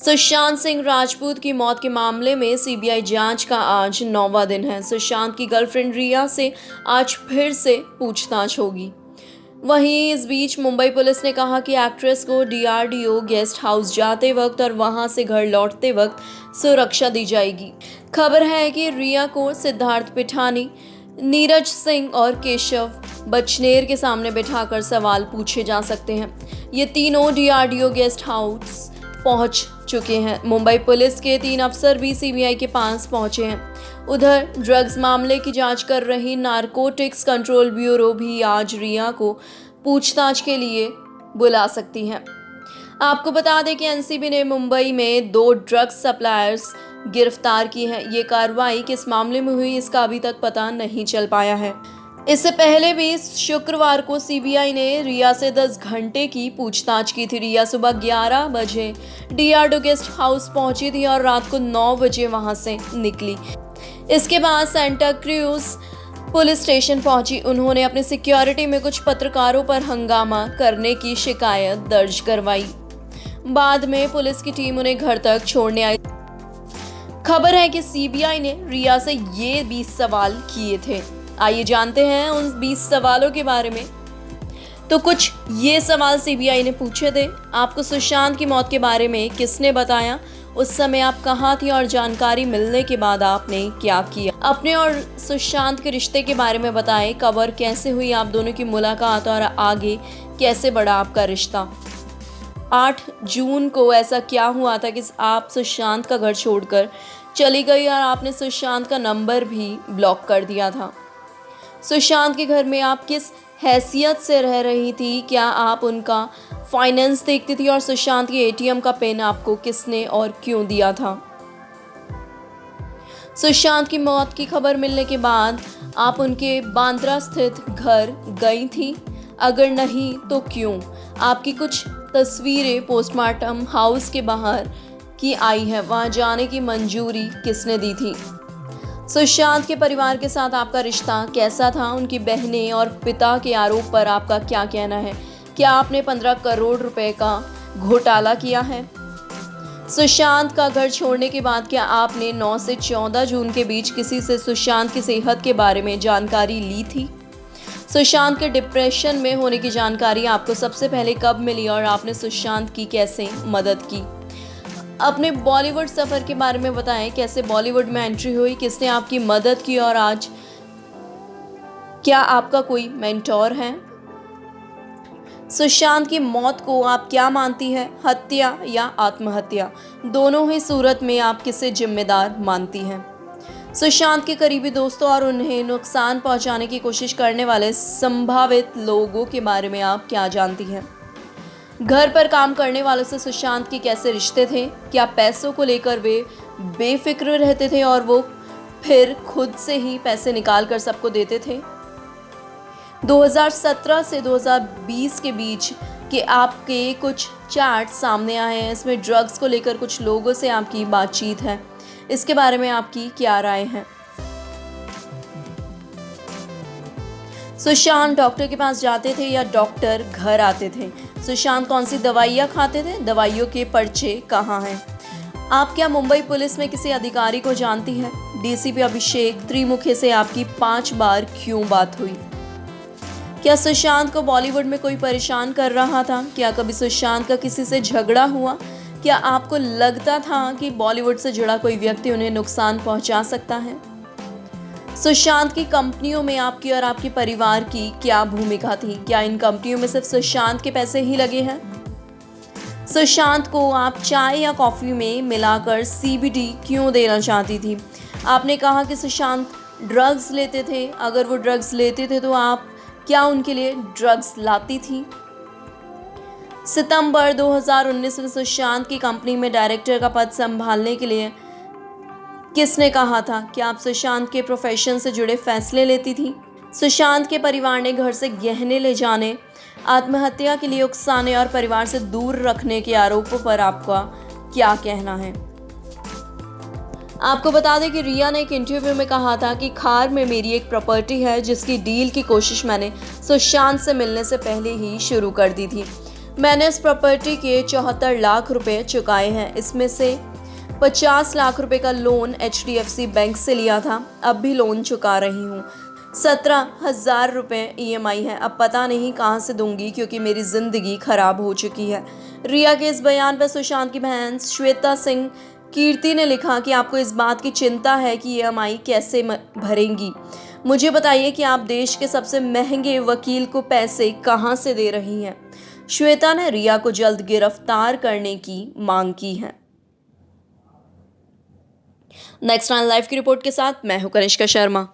सुशांत सिंह राजपूत की मौत के मामले में सीबीआई जांच का आज 9वां दिन है। सुशांत की गर्लफ्रेंड रिया से आज फिर से पूछताछ होगी। वहीं इस बीच मुंबई पुलिस ने कहा कि एक्ट्रेस को डीआरडीओ गेस्ट हाउस जाते वक्त और वहां से घर लौटते वक्त सुरक्षा दी जाएगी। खबर है कि रिया को सिद्धार्थ पिठानी, नीरज सिंह और केशव बचनेर के सामने बिठाकर सवाल पूछे जा सकते हैं। ये तीनों डीआरडीओ गेस्ट हाउस पहुंच चुके हैं। मुंबई पुलिस के 3 अफसर भी सीबीआई के पास पहुंचे हैं। उधर ड्रग्स मामले की जांच कर रही नारकोटिक्स कंट्रोल ब्यूरो भी आज रिया को पूछताछ के लिए बुला सकती है। आपको बता दें कि एनसीबी ने मुंबई में 2 ड्रग्स सप्लायर्स गिरफ्तार की हैं। ये कार्रवाई किस मामले में हुई इसका अभी तक पता नहीं चल पाया है। इससे पहले भी शुक्रवार को सीबीआई ने रिया से 10 घंटे की पूछताछ की थी। रिया सुबह 11 बजे डीआरडीओ गेस्ट हाउस पहुंची थी और रात को 9 बजे वहां से निकली। इसके बाद सेंटा क्रूज पुलिस स्टेशन पहुंची। उन्होंने अपने सिक्योरिटी में कुछ पत्रकारों पर हंगामा करने की शिकायत दर्ज करवाई। बाद में पुलिस की टीम उन्हें घर तक छोड़ने आई। खबर है कि सीबीआई ने रिया से ये 20 सवाल किए थे। आइए जानते हैं उन 20 सवालों के बारे में। तो कुछ ये सवाल सीबीआई ने पूछे थे। आपको सुशांत की मौत के बारे में किसने बताया? उस समय आप कहाँ थी और जानकारी मिलने के बाद आपने क्या किया? अपने और सुशांत के रिश्ते के बारे में बताएं। कबर कैसे हुई आप दोनों की मुलाकात और आगे कैसे बढ़ा आपका रिश्ता? 8 जून को ऐसा क्या हुआ था कि आप सुशांत का घर छोड़कर चली गई और आपने सुशांत का नंबर भी ब्लॉक कर दिया था? सुशांत के घर में आप किस हैसियत से रह रही थी? क्या आप उनका फाइनेंस देखती थी? और सुशांत के एटीएम का पिन आपको किसने और क्यों दिया था? सुशांत की मौत की खबर मिलने के बाद आप उनके बांद्रा स्थित घर गई थी? अगर नहीं तो क्यों? आपकी कुछ तस्वीरें पोस्टमार्टम हाउस के बाहर की आई है, वहां जाने की मंजूरी किसने दी थी? सुशांत के परिवार के साथ आपका रिश्ता कैसा था? उनकी बहनें और पिता के आरोप पर आपका क्या कहना है? क्या आपने 15 करोड़ रुपए का घोटाला किया है? सुशांत का घर छोड़ने के बाद क्या आपने 9 से 14 जून के बीच किसी से सुशांत की सेहत के बारे में जानकारी ली थी? सुशांत के डिप्रेशन में होने की जानकारी आपको सबसे पहले कब मिली और आपने सुशांत की कैसे मदद की? अपने बॉलीवुड सफ़र के बारे में बताएं। कैसे बॉलीवुड में एंट्री हुई? किसने आपकी मदद की? और आज क्या आपका कोई मेंटोर है? सुशांत की मौत को आप क्या मानती हैं? हत्या या आत्महत्या? दोनों ही सूरत में आप किसे जिम्मेदार मानती हैं? सुशांत के करीबी दोस्तों और उन्हें नुकसान पहुंचाने की कोशिश करने वाले संभावित लोगों के बारे में आप क्या जानती हैं? घर पर काम करने वालों से सुशांत के कैसे रिश्ते थे? क्या पैसों को लेकर वे बेफिक्र रहते थे और वो फिर खुद से ही पैसे निकाल कर सबको देते थे? 2017 से 2020 के बीच के आपके कुछ चैट सामने आए हैं। इसमें ड्रग्स को लेकर कुछ लोगों से आपकी बातचीत है। इसके बारे में आपकी क्या राय है? सुशांत डॉक्टर के पास जाते थे या डॉक्टर घर आते थे? सुशांत कौन सी दवाइयाँ खाते थे? दवाइयों के पर्चे कहाँ हैं? आप क्या मुंबई पुलिस में किसी अधिकारी को जानती हैं? डीसीपी अभिषेक त्रिमुखे से आपकी 5 बार क्यों बात हुई? क्या सुशांत को बॉलीवुड में कोई परेशान कर रहा था? क्या कभी सुशांत का किसी से झगड़ा हुआ? क्या आपको लगता था कि बॉलीवुड से जुड़ा कोई व्यक्ति उन्हें नुकसान पहुंचा सकता है? सुशांत की कंपनियों में आपकी और आपके परिवार की क्या भूमिका थी? क्या इन कंपनियों में सिर्फ सुशांत के पैसे ही लगे हैं? सुशांत को आप चाय या कॉफ़ी में मिलाकर सीबीडी क्यों देना चाहती थी? आपने कहा कि सुशांत ड्रग्स लेते थे। अगर वो ड्रग्स लेते थे तो आप क्या उनके लिए ड्रग्स लाती थी? सितंबर 2019 में सुशांत की कंपनी में डायरेक्टर का पद संभालने के लिए किसने कहा था? क्या आप सुशांत के प्रोफेशन से जुड़े फैसले लेती थी? सुशांत के परिवार ने घर से गहने ले जाने, आत्महत्या के लिए उकसाने और परिवार से दूर रखने के आरोपों पर आपका क्या कहना है? आपको बता दें कि रिया ने एक इंटरव्यू में कहा था कि खार में मेरी एक प्रॉपर्टी है जिसकी डील की कोशिश मैंने सुशांत से मिलने से पहले ही शुरू कर दी थी। मैंने इस प्रॉपर्टी के 74 लाख रुपए चुकाए हैं। इसमें से 50 लाख रुपए का लोन HDFC बैंक से लिया था, अब भी लोन चुका रही हूँ। 17,000 रुपये EMI है, अब पता नहीं कहाँ से दूंगी क्योंकि मेरी ज़िंदगी खराब हो चुकी है। रिया के इस बयान पर सुशांत की बहन श्वेता सिंह कीर्ति ने लिखा कि आपको इस बात की चिंता है कि EMI कैसे भरेंगी। मुझे बताइए कि आप देश के सबसे महंगे वकील को पैसे कहाँ से दे रही हैं। श्वेता ने रिया को जल्द गिरफ्तार करने की मांग की है। नेक्स्ट 9 लाइव की रिपोर्ट के साथ मैं हूं कनिष्का शर्मा।